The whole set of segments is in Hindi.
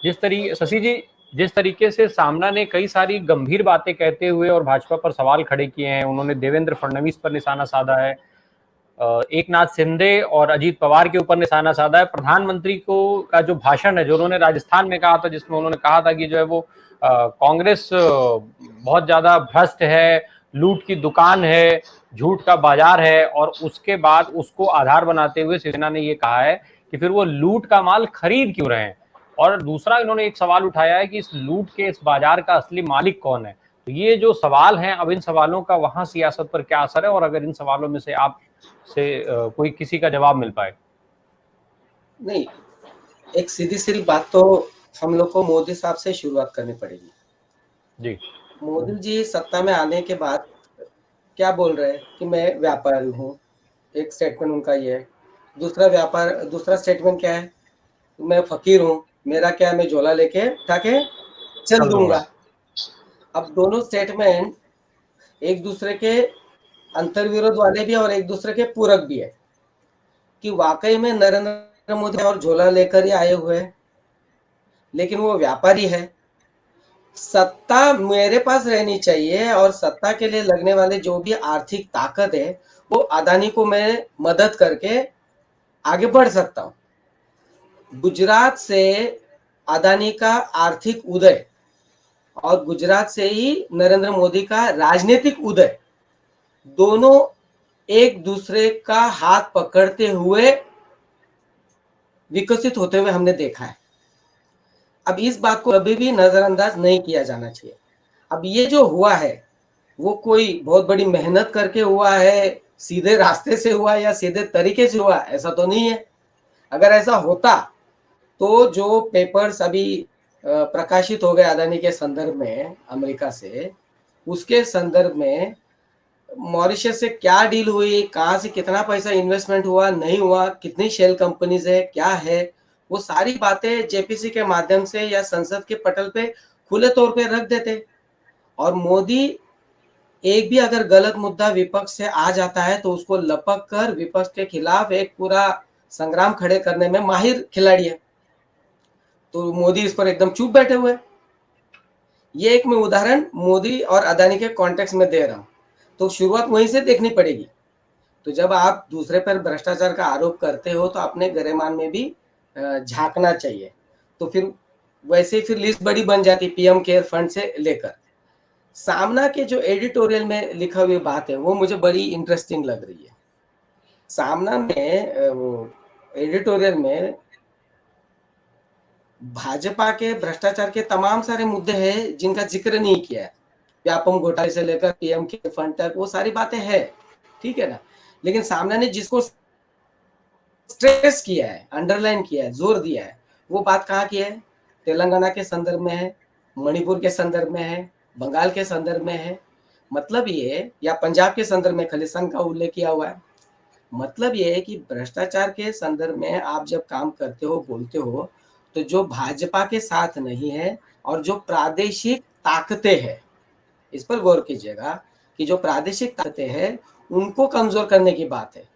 शशि जी, जिस तरीके से सामना ने कई सारी गंभीर बातें कहते हुए और भाजपा पर सवाल खड़े किए हैं, उन्होंने देवेंद्र फडणवीस पर निशाना साधा है, एकनाथ शिंदे और अजीत पवार के ऊपर निशाना साधा है। प्रधानमंत्री को का जो भाषण है, जो उन्होंने राजस्थान में कहा था, जिसमें उन्होंने कहा था कि जो है वो कांग्रेस बहुत ज्यादा भ्रष्ट है, लूट की दुकान है, झूठ का बाजार है, और उसके बाद उसको आधार बनाते हुए शिवसेना ने ये कहा है कि फिर वो लूट का माल खरीद क्यों रहे हैं। और दूसरा इन्होंने एक सवाल उठाया है कि इस लूट के, इस बाजार का असली मालिक कौन है। तो ये जो सवाल हैं, अब इन सवालों का वहां सियासत पर क्या असर है, और अगर इन सवालों में से आप से कोई किसी का जवाब मिल पाए। नहीं, एक सीधी सीधी बात तो हम लोग को मोदी साहब से शुरुआत करनी पड़ेगी जी। मोदी जी सत्ता में आने के बाद क्या बोल रहे हैं कि मैं व्यापारी हूँ, एक स्टेटमेंट उनका ये है। दूसरा स्टेटमेंट क्या है, मैं फकीर हूँ, मेरा क्या है, मैं झोला लेके उठा के चल दूंगा। अब दोनों स्टेटमेंट एक दूसरे के अंतर्विरोध वाले भी है और एक दूसरे के पूरक भी है कि वाकई में नरेंद्र मोदी और झोला लेकर ही आए हुए हैं, लेकिन वो व्यापारी है। सत्ता मेरे पास रहनी चाहिए और सत्ता के लिए लगने वाले जो भी आर्थिक ताकत है वो अदानी को मैं मदद करके आगे बढ़ सकता हूं। गुजरात से अदानी का आर्थिक उदय और गुजरात से ही नरेंद्र मोदी का राजनीतिक उदय, दोनों एक दूसरे का हाथ पकड़ते हुए विकसित होते हुए हमने देखा है। अब इस बात को कभी भी नजरअंदाज नहीं किया जाना चाहिए। अब ये जो हुआ है वो कोई बहुत बड़ी मेहनत करके हुआ है, सीधे रास्ते से हुआ या सीधे तरीके से हुआ, ऐसा तो नहीं है। अगर ऐसा होता तो जो पेपर्स अभी प्रकाशित हो गए अदानी के संदर्भ में अमेरिका से, उसके संदर्भ में मॉरिशस से क्या डील हुई, कहाँ से कितना पैसा इन्वेस्टमेंट हुआ, नहीं हुआ, कितनी शेल कंपनीज है, क्या है, वो सारी बातें जेपीसी के माध्यम से या संसद के पटल पे खुले तौर पे रख देते। और मोदी एक भी अगर गलत मुद्दा विपक्ष से आ जाता है तो उसको लपक कर विपक्ष के खिलाफ एक पूरा संग्राम खड़े करने में माहिर खिलाड़ी है। तो मोदी इस पर एकदम चुप बैठे हुए। ये एक मैं उदाहरण मोदी और अदानी के कॉन्टेक्स्ट में दे रहा हूं। तो शुरुआत वहीं से देखनी पड़ेगी। तो जब आप दूसरे पर भ्रष्टाचार का आरोप करते हो तो अपने गरेमान में भी झांकना चाहिए। तो फिर वैसे फिर लिस्ट बड़ी बन जाती पीएम केयर फंड से लेकर। सामना के जो एडिटोरियल में लिखा हुई बात है वो मुझे बड़ी इंटरेस्टिंग लग रही है। सामना में एडिटोरियल में भाजपा के भ्रष्टाचार के तमाम सारे मुद्दे हैं जिनका जिक्र नहीं किया है। व्यापम घोटाले से लेकर पीएम के फंड तक वो सारी बातें हैं, ठीक है ना। लेकिन सामने ने जिसको स्ट्रेस किया है, अंडरलाइन किया है, जोर दिया है, वो बात कहाँ की है, तेलंगाना के संदर्भ में है, मणिपुर के संदर्भ में है, बंगाल के संदर्भ में है। मतलब ये, या पंजाब के संदर्भ में खलिस्तान का उल्लेख किया हुआ है। मतलब ये है कि भ्रष्टाचार के संदर्भ में आप जब काम करते हो, बोलते हो, तो जो भाजपा के साथ नहीं है और जो प्रादेशिक ताकतें हैं, इस पर गौर कीजिएगा कि जो प्रादेशिक ताकतें हैं उनको कमजोर करने की बात है।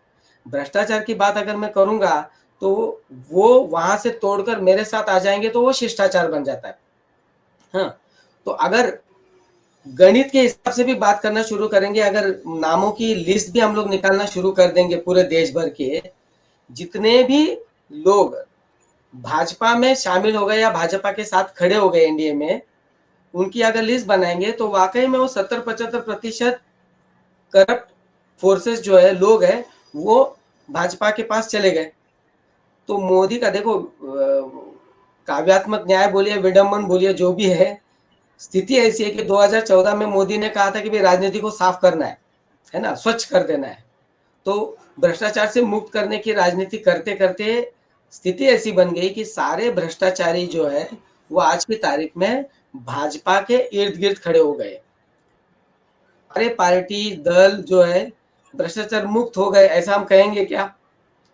भ्रष्टाचार की बात अगर मैं करूंगा तो वो वहां से तोड़कर मेरे साथ आ जाएंगे तो वो शिष्टाचार बन जाता है। हाँ, तो अगर गणित के हिसाब से भी बात करना शुरू करेंगे, अगर नामों की लिस्ट भी हम लोग निकालना शुरू कर देंगे पूरे देश भर के, जितने भी लोग भाजपा में शामिल हो गए या भाजपा के साथ खड़े हो गए एनडीए में, उनकी अगर लिस्ट बनाएंगे तो वाकई में वो 70-75% करप्ट फोर्सेस जो है, लोग हैं, वो भाजपा के पास चले गए। तो मोदी का देखो, काव्यात्मक न्याय बोलिए, विडंबन बोलिए, जो भी है, स्थिति ऐसी है कि 2014 में मोदी ने कहा था कि भाई राजनीति को साफ करना है ना, स्वच्छ कर देना है। तो भ्रष्टाचार से मुक्त करने की राजनीति करते करते स्थिति ऐसी बन गई कि सारे भ्रष्टाचारी जो है वो आज की तारीख में भाजपा के इर्द गिर्द खड़े हो गए। सारे पार्टी दल जो है भ्रष्टाचार मुक्त हो गए, ऐसा हम कहेंगे क्या?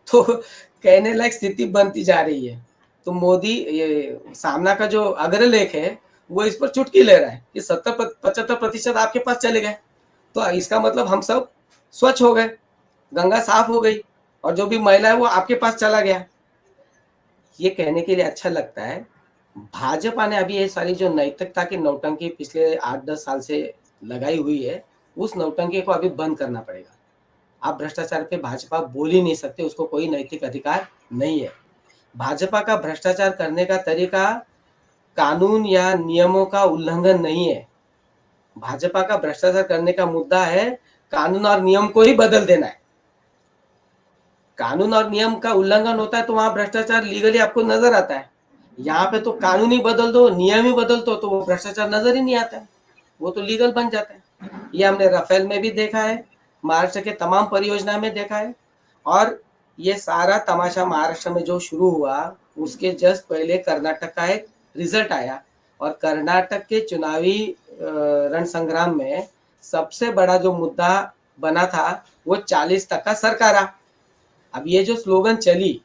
तो कहने लायक स्थिति बनती जा रही है। तो मोदी, ये सामना का जो अग्रलेख है वो इस पर चुटकी ले रहा है कि 70-75% आपके पास चले गए, तो इसका मतलब हम सब स्वच्छ हो गए, गंगा साफ हो गई, और जो भी मैला है वो आपके पास चला गया। ये कहने के लिए अच्छा लगता है, भाजपा ने अभी ये सारी जो नैतिकता की नौटंकी पिछले 8-10 साल से लगाई हुई है, उस नौटंकी को अभी बंद करना पड़ेगा। आप भ्रष्टाचार पे भाजपा बोल ही नहीं सकते, उसको कोई नैतिक अधिकार नहीं है। भाजपा का भ्रष्टाचार करने का तरीका कानून या नियमों का उल्लंघन नहीं है। भाजपा का भ्रष्टाचार करने का मुद्दा है कानून और नियम को ही बदल देना है। कानून और नियम का उल्लंघन होता है तो वहां भ्रष्टाचार लीगली आपको नजर आता है। यहाँ पे तो कानून ही बदल दो, नियम ही बदल दो, तो वो भ्रष्टाचार नजर ही नहीं आता है, वो तो लीगल बन जाता है। ये हमने राफेल में भी देखा है, महाराष्ट्र के तमाम परियोजना में देखा है, और ये सारा तमाशा महाराष्ट्र में जो शुरू हुआ उसके जस्ट पहले कर्नाटक का एक रिजल्ट आया, और कर्नाटक के चुनावी रण संग्राम में सबसे बड़ा जो मुद्दा बना था वो 40% सरकारा। अब ये जो स्लोगन चली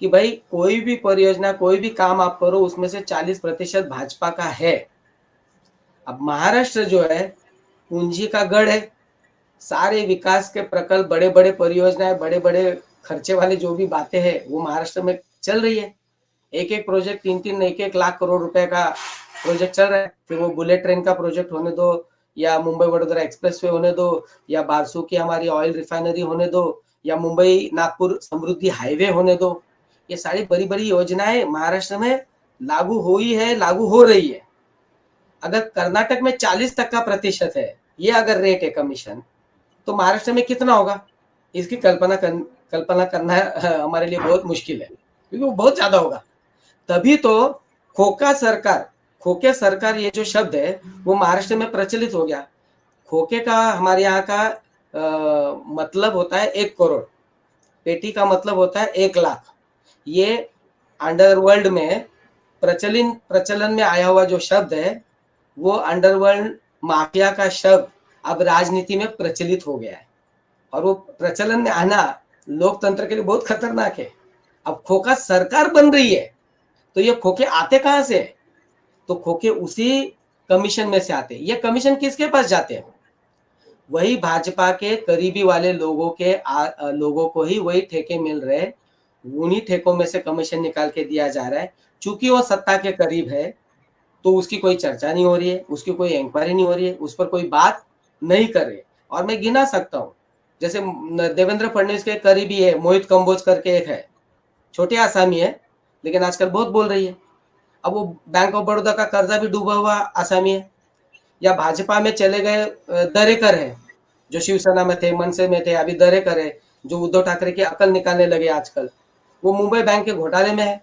कि भाई कोई भी परियोजना, कोई भी काम आप करो उसमें से 40% भाजपा का है। अब महाराष्ट्र जो है पूंजी का गढ़ है, सारे विकास के प्रकल्प, बड़े बड़े परियोजनाएं, बड़े बड़े खर्चे वाले जो भी बातें हैं वो महाराष्ट्र में चल रही है। एक एक प्रोजेक्ट 3-3 1-1 लाख करोड़ रुपए का प्रोजेक्ट चल रहा है। फिर वो बुलेट ट्रेन का प्रोजेक्ट होने दो, या मुंबई वडोदरा एक्सप्रेसवे होने दो, या बारसू की हमारी ऑयल रिफाइनरी होने दो, या मुंबई नागपुर समृद्धि हाईवे होने दो। ये सारी बड़ी बड़ी योजनाएं महाराष्ट्र में लागू हुई है, लागू हो रही है। अगर कर्नाटक में 40% है, ये अगर रेट है कमीशन, तो महाराष्ट्र में कितना होगा इसकी कल्पना करना हमारे लिए बहुत मुश्किल है, क्योंकि वो बहुत ज्यादा होगा। तभी तो खोखा सरकार, खोखे सरकार ये जो शब्द है वो महाराष्ट्र में प्रचलित हो गया। खोखे का हमारे यहाँ का मतलब होता है 1 करोड़, पेटी का मतलब होता है 1 लाख। ये अंडरवर्ल्ड में प्रचलन में आया हुआ जो शब्द है वो अंडरवर्ल्ड माफिया का शब्द अब राजनीति में प्रचलित हो गया है, और वो प्रचलन में आना लोकतंत्र के लिए बहुत खतरनाक है। अब खोखा सरकार बन रही है तो ये खोखे आते कहां से? तो खोखे उसी कमीशन में से आते। ये कमीशन किसके पास जाते हैं? वही भाजपा के करीबी वाले लोगों को ही वही ठेके मिल रहे, उन्हीं ठेकों में से कमीशन निकाल के दिया जा रहा है। चूंकि वो सत्ता के करीब है तो उसकी कोई चर्चा नहीं हो रही है, उसकी कोई इंक्वायरी नहीं हो रही है, उस पर कोई बात नहीं कर रहे। और मैं गिना सकता हूँ, जैसे देवेंद्र फडणवीस के करीबी है मोहित कंबोज करके एक है, छोटे आसामी है लेकिन आजकल बहुत बोल रही है। अब वो बैंक ऑफ बड़ौदा का कर्जा भी डूबा हुआ आसामी है। या भाजपा में चले गए दरेकर है, जो शिवसेना में थे, मनसे में थे, अभी दरेकर है, जो उद्धव ठाकरे की अकल निकालने लगे आजकल, वो मुंबई बैंक के घोटाले में है।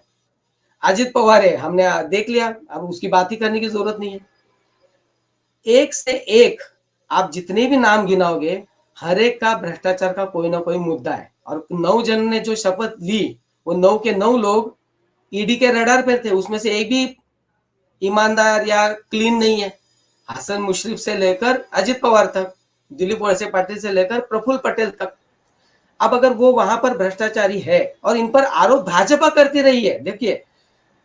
अजित पवार है, हमने देख लिया, अब उसकी बात ही करने की जरूरत नहीं है। एक से एक आप जितने भी नाम गिनाओगे, हर एक का भ्रष्टाचार का कोई ना कोई मुद्दा है। और 9 जन ने जो शपथ ली, वो 9 के 9 लोग ईडी के रडार पर थे, उसमें से एक भी ईमानदार या क्लीन नहीं है। हसन मुश्रीफ से लेकर अजित पवार तक, दिलीप वळसे पाटिल से लेकर प्रफुल्ल पटेल तक। अब अगर वो वहां पर भ्रष्टाचारी है और इन पर आरोप भाजपा करती रही है, देखिए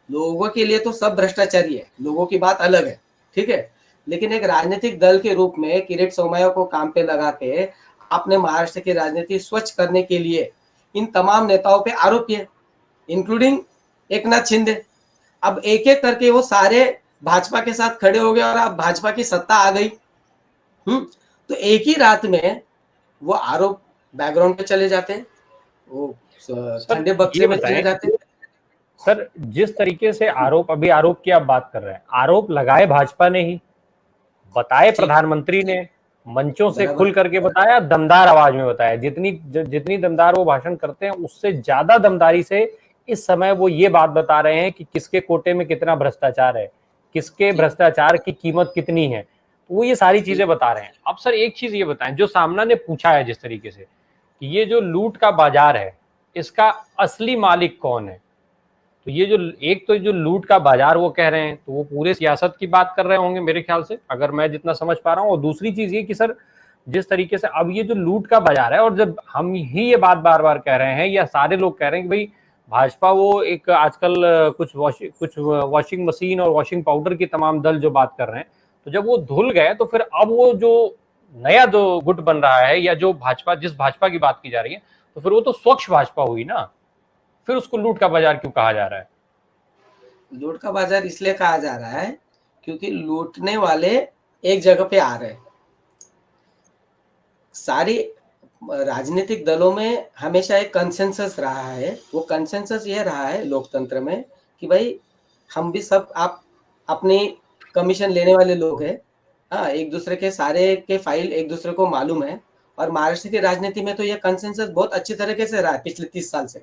लोगों के लिए तो सब भ्रष्टाचारी है, लोगों की बात अलग है, ठीक है, लेकिन एक राजनीतिक दल के रूप में किरीट सोमैया को काम पे लगा के आपने महाराष्ट्र की राजनीति स्वच्छ करने के लिए इन तमाम नेताओं पे आरोप किए, इंक्लूडिंग एकनाथ शिंदे। अब एक एक करके वो सारे भाजपा के साथ खड़े हो गए और अब भाजपा की सत्ता आ गई। तो एक ही रात में वो आरोप बैकग्राउंड पे चले जाते हैं, वो ठंडे बक्से में चले जाते हैं। सर जिस तरीके से आरोप की आप बात कर रहे हैं, आरोप लगाए भाजपा ने ही, बताए प्रधानमंत्री ने, मंचों से खुल करके बताया, दमदार आवाज में बताया। जितनी दमदार वो भाषण करते हैं उससे ज्यादा दमदारी से इस समय वो ये बात बता रहे हैं कि किसके कोटे में कितना भ्रष्टाचार है, किसके भ्रष्टाचार की कीमत कितनी है, तो वो ये सारी चीजें बता रहे हैं। अब सर एक चीज ये बताएं, जो सामना ने पूछा है जिस तरीके से कि ये जो लूट का बाजार है इसका असली मालिक कौन है, तो ये जो एक तो जो लूट का बाजार वो कह रहे हैं, तो वो पूरे सियासत की बात कर रहे होंगे मेरे ख्याल से, अगर मैं जितना समझ पा रहा हूँ। और दूसरी चीज ये कि सर जिस तरीके से अब ये जो लूट का बाजार है, और जब हम ही ये बात बार बार कह रहे हैं या सारे लोग कह रहे हैं कि भाई भाजपा वो एक आजकल कुछ वॉशिंग मशीन और वॉशिंग पाउडर की तमाम दल जो बात कर रहे हैं, तो जब वो धुल गए तो फिर अब वो जो नया जो गुट बन रहा है या जो भाजपा, जिस भाजपा की बात की जा रही है, तो फिर वो तो स्वच्छ भाजपा हुई ना, फिर उसको लूट का बाजार क्यों कहा जा रहा है? लूट का बाजार इसलिए कहा जा रहा है क्योंकि लूटने वाले एक जगह पे आ रहे हैं। सारी राजनीतिक दलों में हमेशा एक कंसेंसस रहा है, वो कंसेंसस ये रहा है लोकतंत्र में कि भाई हम भी सब आप अपनी कमीशन लेने वाले लोग हैं। हाँ, एक दूसरे के सारे के फाइल एक दूसरे को मालूम है। और महाराष्ट्र की राजनीति में तो ये कंसेंसस बहुत अच्छी तरीके से रहा है पिछले 30 साल से।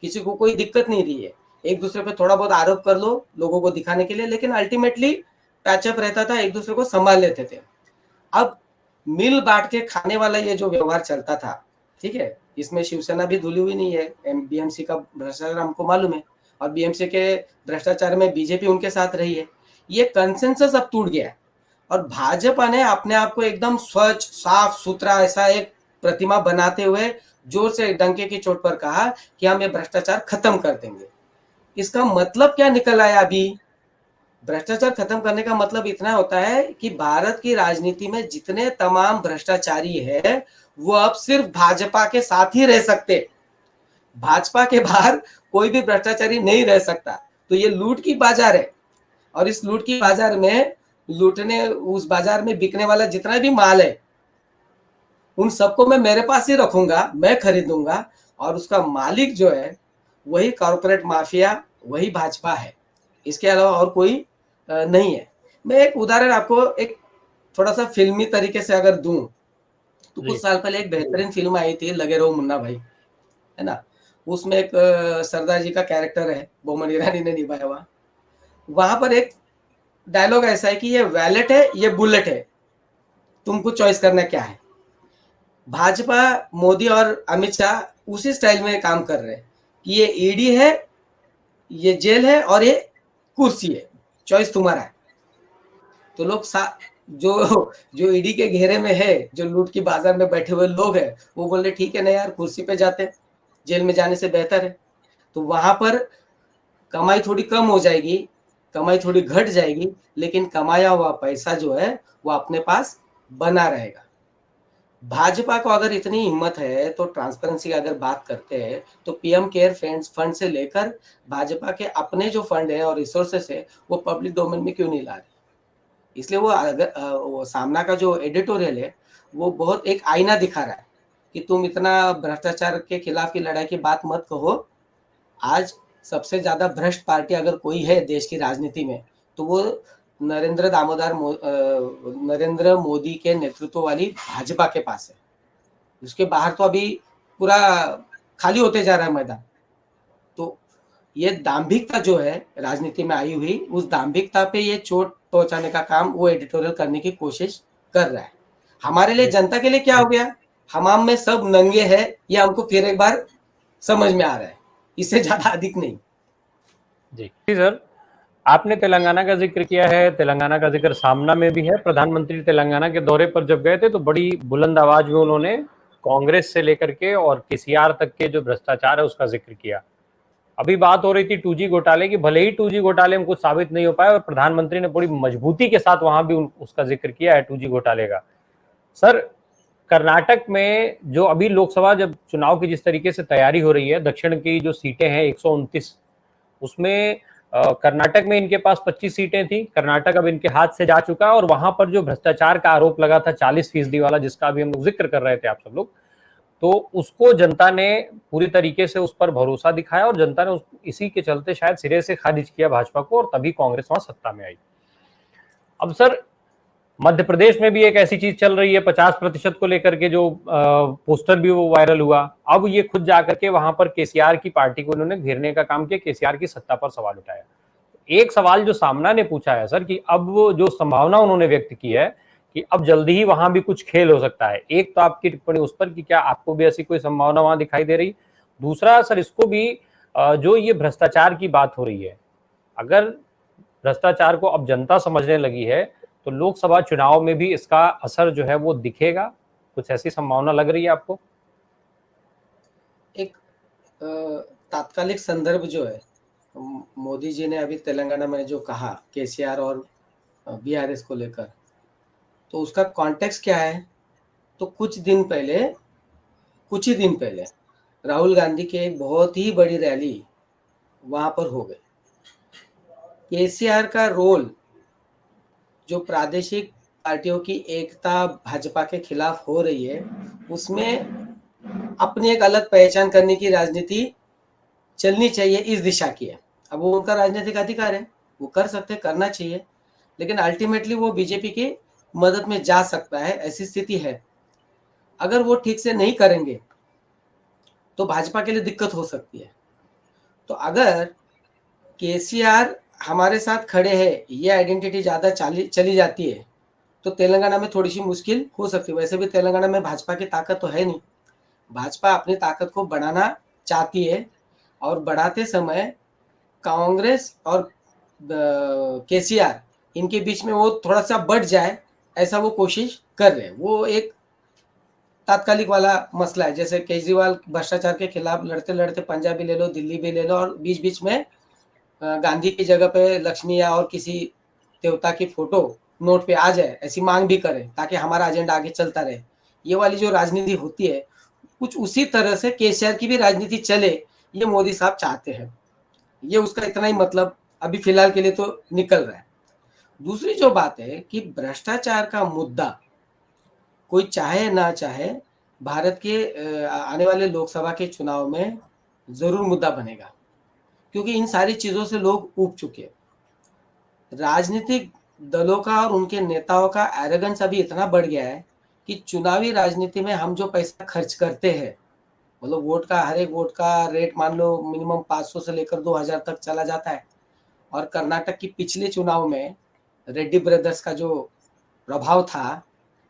किसी को कोई दिक्कत नहीं रही है, एक दूसरे पे थोड़ा बहुत आरोप कर लो लोगों को दिखाने के लिए, लेकिन अल्टीमेटली पैचअप रहता था, एक दूसरे को संभाल लेते थे। अब मिल बांट के खाने वाला ये जो व्यवहार चलता था, ठीक है, इसमें शिवसेना भी धुली हुई नहीं है। बीएमसी का भ्रष्टाचार हमको मालूम है, और बीएमसी के भ्रष्टाचार में बीजेपी उनके साथ रही है। ये कंसेंसस अब टूट गया है, और भाजपा ने अपने आप को एकदम स्वच्छ साफ सुथरा ऐसा एक प्रतिमा बनाते हुए जोर से डंके की चोट पर कहा कि हम ये भ्रष्टाचार खत्म कर देंगे। इसका मतलब क्या निकल आया अभी? भ्रष्टाचार खत्म करने का मतलब इतना होता है कि भारत की राजनीति में जितने तमाम भ्रष्टाचारी है वो अब सिर्फ भाजपा के साथ ही रह सकते, भाजपा के बाहर कोई भी भ्रष्टाचारी नहीं रह सकता। तो ये लूट की बाजार है, और इस लूट की बाजार में लूटने, उस बाजार में बिकने वाला जितना भी माल है उन सबको मैं मेरे पास ही रखूंगा, मैं खरीदूंगा, और उसका मालिक जो है वही कॉर्पोरेट माफिया, वही भाजपा है, इसके अलावा और कोई नहीं है। मैं एक उदाहरण आपको एक थोड़ा सा फिल्मी तरीके से अगर दूं तो कुछ साल पहले एक बेहतरीन फिल्म आई थी लगे रहो मुन्ना भाई, है ना। उसमें एक सरदार जी का कैरेक्टर है, बोमन ईरानी ने निभाया हुआ। वहां पर एक डायलॉग ऐसा है कि ये वैलेट है, ये बुलेट है, तुमको चॉइस करना क्या है। भाजपा, मोदी और अमित शाह उसी स्टाइल में काम कर रहे हैं कि ये ईडी है, ये जेल है, और ये कुर्सी है, चॉइस तुम्हारा है। तो लोग जो ईडी के घेरे में है, जो लूट की बाजार में बैठे हुए लोग हैं, वो बोल रहे ठीक है ना यार, कुर्सी पे जाते, जेल में जाने से बेहतर है। तो वहां पर कमाई थोड़ी कम हो जाएगी, कमाई थोड़ी घट जाएगी, लेकिन कमाया हुआ पैसा जो है वो अपने पास बना रहेगा। भाजपा को अगर इतनी हिम्मत है तो ट्रांसपेरेंसी की अगर बात करते हैं तो पीएम केयर फंड से लेकर भाजपा के अपने जो फंड है और रिसोर्सेस है वो पब्लिक डोमेन में क्यों नहीं ला रहे? इसलिए वो अगर वो सामना का जो एडिटोरियल है वो बहुत एक आईना दिखा रहा है कि तुम इतना भ्रष्टाचार के खिलाफ की लड़ाई की बात मत कहो। आज सबसे ज्यादा भ्रष्ट पार्टी अगर कोई है देश की राजनीति में तो वो नरेंद्र मोदी के नेतृत्व वाली भाजपा के पास है। उसके बाहर तो अभी पूरा खाली होते जा रहा है मैदान। तो ये दाम्भिकता जो है राजनीति में आई हुई, उस दाम्भिकता पे ये चोट पहुंचाने का काम वो एडिटोरियल करने की कोशिश कर रहा है। हमारे लिए, जनता के लिए क्या हो गया? हमाम में सब नंगे हैं, ये हमको फिर एक बार समझ में आ रहा है, इससे ज्यादा अधिक नहीं। जी सर, आपने तेलंगाना का जिक्र किया है, तेलंगाना का जिक्र सामना में भी है। प्रधानमंत्री तेलंगाना के दौरे पर जब गए थे तो बड़ी बुलंद आवाज में उन्होंने कांग्रेस से लेकर के और केसीआर तक के जो भ्रष्टाचार है उसका जिक्र किया। अभी बात हो रही थी 2G घोटाले की, भले ही 2G घोटाले में कुछ साबित नहीं हो पाया और प्रधानमंत्री ने बड़ी मजबूती के साथ वहां भी उसका जिक्र किया है 2G घोटाले का। सर, कर्नाटक में जो अभी लोकसभा जब चुनाव की जिस तरीके से तैयारी हो रही है, दक्षिण की जो सीटें हैं 129, उसमें कर्नाटक में इनके पास 25 सीटें थी। कर्नाटक अब इनके हाथ से जा चुका है और वहां पर जो भ्रष्टाचार का आरोप लगा था 40% वाला, जिसका अभी हम लोग जिक्र कर रहे थे आप सब लोग, तो उसको जनता ने पूरी तरीके से उस पर भरोसा दिखाया और जनता ने इसी के चलते शायद सिरे से खारिज किया भाजपा को और तभी कांग्रेस वहां सत्ता में आई। अब सर, मध्य प्रदेश में भी एक ऐसी चीज चल रही है, 50% को लेकर के जो पोस्टर भी वो वायरल हुआ। अब ये खुद जाकर के वहां पर केसीआर की पार्टी को इन्होंने घेरने का काम किया, केसीआर की सत्ता पर सवाल उठाया। एक सवाल जो सामना ने पूछा है सर कि अब वो जो संभावना उन्होंने व्यक्त की है कि अब जल्दी ही वहां भी कुछ खेल हो सकता है। एक तो आपकी टिप्पणी उस पर कि क्या आपको भी ऐसी कोई संभावना वहां दिखाई दे रही? दूसरा सर, इसको भी जो ये भ्रष्टाचार की बात हो रही है, अगर भ्रष्टाचार को अब जनता समझने लगी है तो लोकसभा चुनाव में भी इसका असर जो है वो दिखेगा, कुछ ऐसी संभावना लग रही है आपको? एक तात्कालिक संदर्भ जो है, मोदी जी ने अभी तेलंगाना में जो कहा केसीआर और बीआरएस को लेकर, तो उसका कॉन्टेक्स्ट क्या है? तो कुछ ही दिन पहले राहुल गांधी की एक बहुत ही बड़ी रैली वहां पर हो गई। केसीआर का रोल जो प्रादेशिक पार्टियों की एकता भाजपा के खिलाफ हो रही है, उसमें अपनी एक अलग पहचान करने की राजनीति चलनी चाहिए, इस दिशा की है। अब वो उनका राजनीतिक अधिकार है, वो कर सकते, करना चाहिए, लेकिन अल्टीमेटली वो बीजेपी की मदद में जा सकता है, ऐसी स्थिति है। अगर वो ठीक से नहीं करेंगे तो भाजपा के लिए दिक्कत हो सकती है। तो अगर केसीआर हमारे साथ खड़े हैं, ये आइडेंटिटी ज़्यादा चली जाती है, तो तेलंगाना में थोड़ी सी मुश्किल हो सकती है। वैसे भी तेलंगाना में भाजपा की ताकत तो है नहीं, भाजपा अपनी ताकत को बढ़ाना चाहती है, और बढ़ाते समय कांग्रेस और केसीआर इनके बीच में वो थोड़ा सा बढ़ जाए, ऐसा वो कोशिश कर रहे हैं। वो एक तात्कालिक वाला मसला है, जैसे केजरीवाल भ्रष्टाचार के खिलाफ लड़ते लड़ते पंजाब भी ले लो, दिल्ली भी ले लो, और बीच बीच में गांधी की जगह पे लक्ष्मी या और किसी देवता की फोटो नोट पे आ जाए, ऐसी मांग भी करें ताकि हमारा एजेंडा आगे चलता रहे। ये वाली जो राजनीति होती है, कुछ उसी तरह से केसीआर की भी राजनीति चले, ये मोदी साहब चाहते हैं। ये उसका इतना ही मतलब अभी फिलहाल के लिए तो निकल रहा है। दूसरी जो बात है कि भ्रष्टाचार का मुद्दा कोई चाहे ना चाहे भारत के आने वाले लोकसभा के चुनाव में जरूर मुद्दा बनेगा, क्योंकि इन सारी चीजों से लोग ऊब चुके हैं। राजनीतिक दलों का और उनके नेताओं का एरोगेंस अभी इतना बढ़ गया है कि चुनावी राजनीति में हम जो पैसा खर्च करते हैं, मतलब वोट का, हर एक वोट का रेट मान लो मिनिमम 500 से लेकर 2000 तक चला जाता है। और कर्नाटक की पिछले चुनाव में रेड्डी ब्रदर्स का जो प्रभाव था,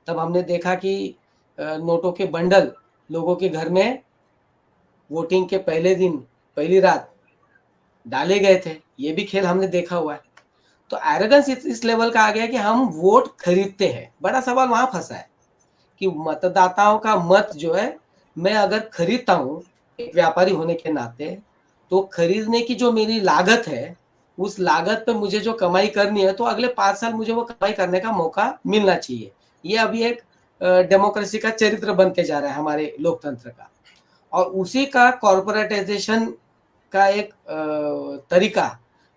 तब हमने देखा कि नोटों के बंडल लोगों के घर में वोटिंग के पहले दिन, पहली रात डाले गए थे। ये भी खेल हमने देखा हुआ है। तो एरोगेंस इस लेवल का आ गया कि हम वोट खरीदते हैं। बड़ा सवाल वहां फंसा है कि मतदाताओं का मत जो है, मैं अगर खरीदता हूँ एक व्यापारी होने के नाते, तो खरीदने की जो मेरी लागत है, उस लागत पे मुझे जो कमाई करनी है, तो अगले 5 साल मुझे वो कमाई करने का मौका मिलना चाहिए। ये अभी एक डेमोक्रेसी का चरित्र बनते जा रहा है हमारे लोकतंत्र का, और उसी का कॉर्पोरेटाइजेशन का एक तरीका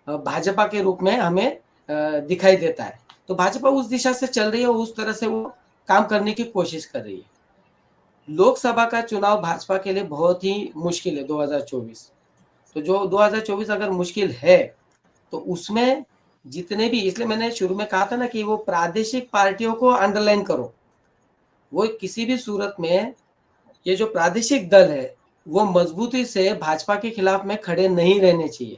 भाजपा के रूप में हमें दिखाई देता है। तो भाजपा उस दिशा से चल रही है, उस तरह से वो काम करने की कोशिश कर रही है। लोकसभा का चुनाव भाजपा के लिए बहुत ही मुश्किल है 2024। तो जो 2024 अगर मुश्किल है, तो उसमें जितने भी, इसलिए मैंने शुरू में कहा था ना कि वो प्रादेशिक पार्टियों को अंडरलाइन करो। वो किसी भी सूरत में ये जो प्रादेशिक दल है, वो मजबूती से भाजपा के खिलाफ में खड़े नहीं रहने चाहिए।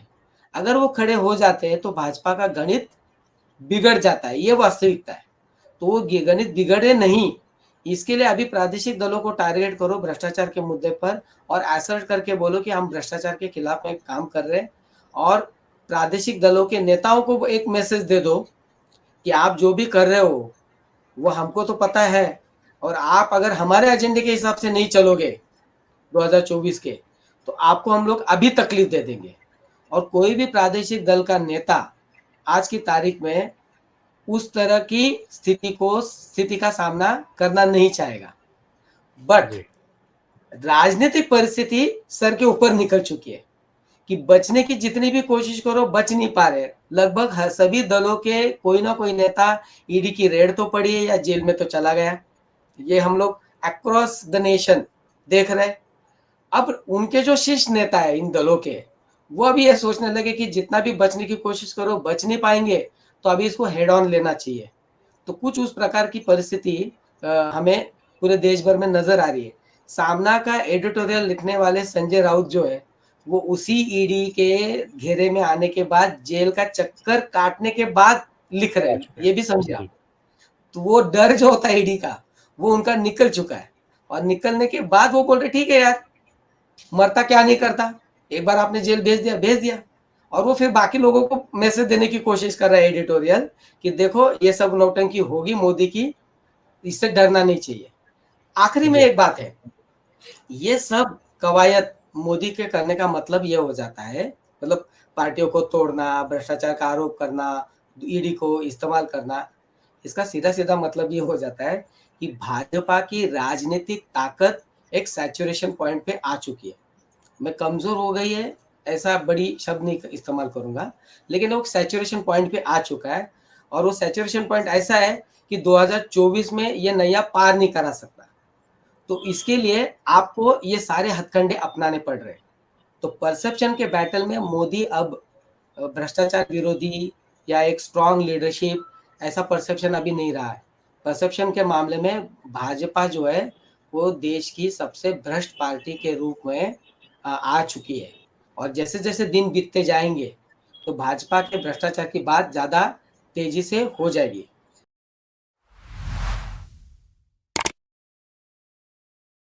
अगर वो खड़े हो जाते हैं तो भाजपा का गणित बिगड़ जाता है, ये वास्तविकता है। तो वो गणित बिगड़े नहीं, इसके लिए अभी प्रादेशिक दलों को टारगेट करो भ्रष्टाचार के मुद्दे पर, और असर्ट करके बोलो कि हम भ्रष्टाचार के खिलाफ में काम कर रहे हैं। और प्रादेशिक दलों के नेताओं को एक मैसेज दे दो कि आप जो भी कर रहे हो वो हमको तो पता है, और आप अगर हमारे एजेंडे के हिसाब से नहीं चलोगे 2024 के, तो आपको हम लोग अभी तकलीफ दे देंगे। और कोई भी प्रादेशिक दल का नेता आज की तारीख में उस तरह की स्थिति का सामना करना नहीं चाहेगा। बट राजनीतिक परिस्थिति सर के ऊपर निकल चुकी है कि बचने की जितनी भी कोशिश करो, बच नहीं पा रहे। लगभग सभी दलों के कोई ना कोई नेता ईडी की रेड तो पड़ी है या जेल में तो चला गया। ये हम लोग अक्रॉस द नेशन देख रहे हैं। अब उनके जो शीर्ष नेता है इन दलों के, वो अभी ये सोचने लगे कि जितना भी बचने की कोशिश करो, बच नहीं पाएंगे, तो अभी इसको हेड ऑन लेना चाहिए। तो कुछ उस प्रकार की परिस्थिति हमें पूरे देश भर में नजर आ रही है। सामना का एडिटोरियल लिखने वाले संजय राउत जो है, वो उसी ईडी के घेरे में आने के बाद, जेल का चक्कर काटने के बाद लिख रहे हैं, ये भी समझे आप। तो वो डर जो होता है ईडी का, वो उनका निकल चुका है, और निकलने के बाद वो बोल रहे ठीक है यार, मरता क्या नहीं करता, एक बार आपने जेल भेज दिया। और वो फिर बाकी लोगों को मैसेज देने की कोशिश कर रहा है एडिटोरियल कि देखो ये सब नौटंकी होगी मोदी की, इससे डरना नहीं चाहिए। आखिरी में एक बात है, ये सब कवायद मोदी के करने का मतलब ये हो जाता है, मतलब पार्टियों को तोड़ना, भ्रष्टाचार का आरोप करना, ईडी को इस्तेमाल करना, इसका सीधा सीधा मतलब ये हो जाता है कि भाजपा की राजनीतिक ताकत एक सैचुरेशन पॉइंट पे आ चुकी है, में कमजोर हो गई है, ऐसा बड़ी शब्द नहीं इस्तेमाल करूँगा, लेकिन वो सैचुरेशन पॉइंट पे आ चुका है और वो सैचुरेशन पॉइंट ऐसा है कि 2024 में ये नैया पार नहीं करा सकता। तो इसके लिए आपको ये सारे हथकंडे अपनाने पड़ रहे हैं। तो परसेप्शन के बैटल में मोदी अब भ्रष्टाचार विरोधी या एक स्ट्रॉन्ग लीडरशिप ऐसा परसेप्शन अभी नहीं रहा है। परसेप्शन के मामले में भाजपा जो है वो देश की सबसे भ्रष्ट पार्टी के रूप में आ चुकी है और जैसे-जैसे दिन बीतते जाएँगे, तो भाजपा के भ्रष्टाचार की बात ज़्यादा तेज़ी से हो जाएगी।